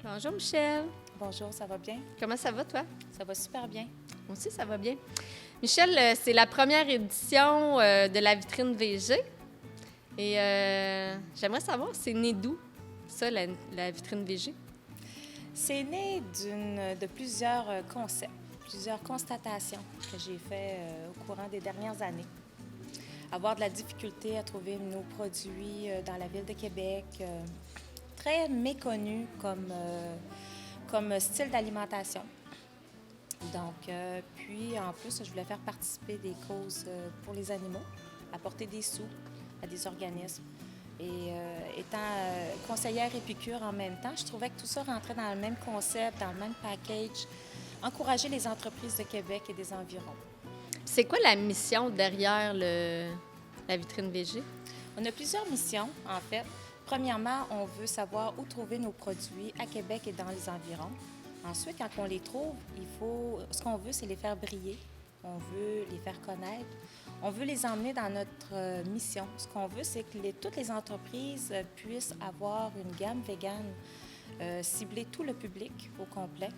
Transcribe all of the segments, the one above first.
Bonjour Michel. Bonjour, ça va bien? Comment ça va toi? Ça va super bien. Moi aussi, ça va bien. Michel, c'est la première édition de la vitrine VG. Et j'aimerais savoir, c'est né d'où, ça, la vitrine VG? C'est né de plusieurs concepts, plusieurs constatations que j'ai faites au courant des dernières années. Avoir de la difficulté à trouver nos produits dans la ville de Québec, très méconnus comme style d'alimentation. Donc, puis en plus, je voulais faire participer des causes pour les animaux, apporter des sous à des organismes. Et étant conseillère épicure en même temps, je trouvais que tout ça rentrait dans le même concept, dans le même package, encourager les entreprises de Québec et des environs. C'est quoi la mission derrière la vitrine VG? On a plusieurs missions, en fait. Premièrement, on veut savoir où trouver nos produits à Québec et dans les environs. Ensuite, quand on les trouve, ce qu'on veut, c'est les faire briller. On veut les faire connaître. On veut les emmener dans notre mission. Ce qu'on veut, c'est que toutes les entreprises puissent avoir une gamme végane, cibler tout le public au complet.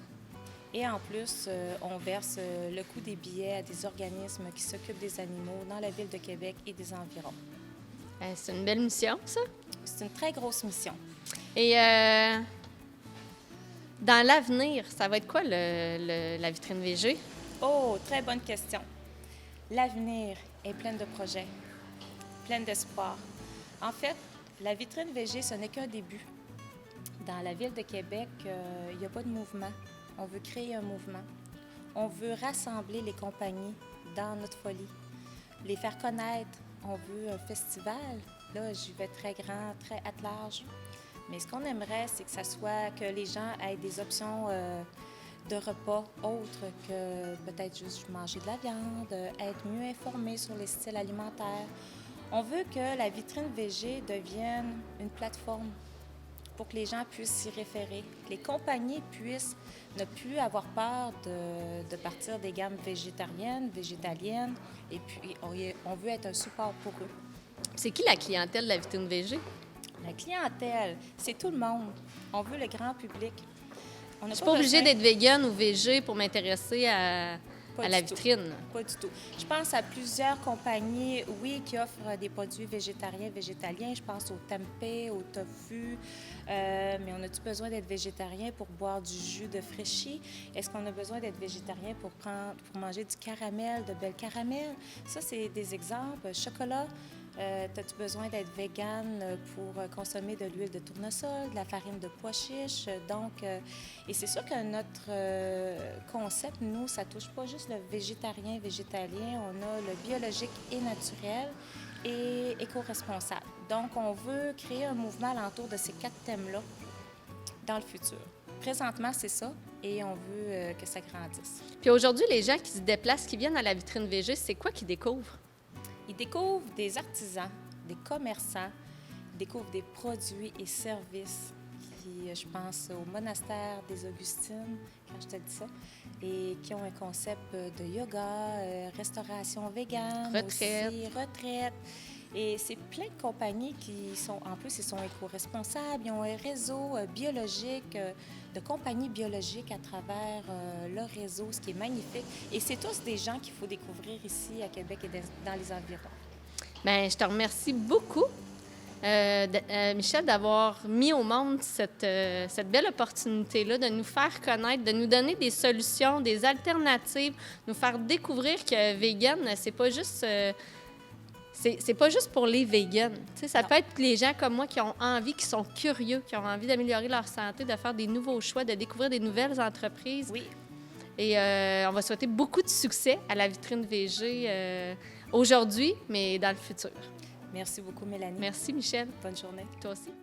Et en plus, on verse le coût des billets à des organismes qui s'occupent des animaux dans la ville de Québec et des environs. C'est une belle mission, ça? C'est une très grosse mission. Et dans l'avenir, ça va être quoi la vitrine VG? Oh, très bonne question. L'avenir est plein de projets, plein d'espoir. En fait, la vitrine VG, ce n'est qu'un début. Dans la ville de Québec, il n'y a pas de mouvement. On veut créer un mouvement. On veut rassembler les compagnies dans notre folie, les faire connaître. On veut un festival. Là, j'y vais très grand, très à large. Mais ce qu'on aimerait, c'est que les gens aient des options de repas autres que peut-être juste manger de la viande, être mieux informés sur les styles alimentaires. On veut que la vitrine VG devienne une plateforme pour que les gens puissent s'y référer, que les compagnies puissent ne plus avoir peur de partir des gammes végétariennes, végétaliennes, et puis on veut être un support pour eux. C'est qui la clientèle de la vitrine VG? La clientèle, c'est tout le monde. On veut le grand public. Je ne suis pas obligée d'être végane ou végé pour m'intéresser à la vitrine. Pas du tout. Je pense à plusieurs compagnies, oui, qui offrent des produits végétariens, végétaliens. Je pense au tempeh, au tofu. Mais on a-tu besoin d'être végétarien pour boire du jus de fraîchis? Est-ce qu'on a besoin d'être végétarien pour manger du caramel, de belles caramels? Ça, c'est des exemples. Chocolat. As-tu besoin d'être végane pour consommer de l'huile de tournesol, de la farine de pois chiche? Donc, et c'est sûr que notre concept, nous, ça touche pas juste le végétarien, végétalien. On a le biologique et naturel et éco-responsable. Donc, on veut créer un mouvement alentour de ces 4 thèmes-là dans le futur. Présentement, c'est ça, et on veut que ça grandisse. Puis aujourd'hui, les gens qui se déplacent, qui viennent à la vitrine VG, c'est quoi qu'ils découvrent? Ils découvrent des artisans, des commerçants, ils découvrent des produits et services qui, je pense au monastère des Augustines, quand je te dis ça, et qui ont un concept de yoga, restauration végane, retraite. Et c'est plein de compagnies qui sont, en plus, ils sont éco-responsables. Ils ont un réseau biologique, de compagnies biologiques à travers leur réseau, ce qui est magnifique. Et c'est tous des gens qu'il faut découvrir ici à Québec et dans les environs. Bien, je te remercie beaucoup, Michel, d'avoir mis au monde cette belle opportunité-là, de nous faire connaître, de nous donner des solutions, des alternatives, nous faire découvrir que vegan, c'est pas juste... C'est pas juste pour les véganes. Ça peut être les gens comme moi qui ont envie, qui sont curieux, qui ont envie d'améliorer leur santé, de faire des nouveaux choix, de découvrir des nouvelles entreprises. Oui. Et on va souhaiter beaucoup de succès à la vitrine VG aujourd'hui, mais dans le futur. Merci beaucoup, Mélanie. Merci, Michel. Bonne journée. Toi aussi.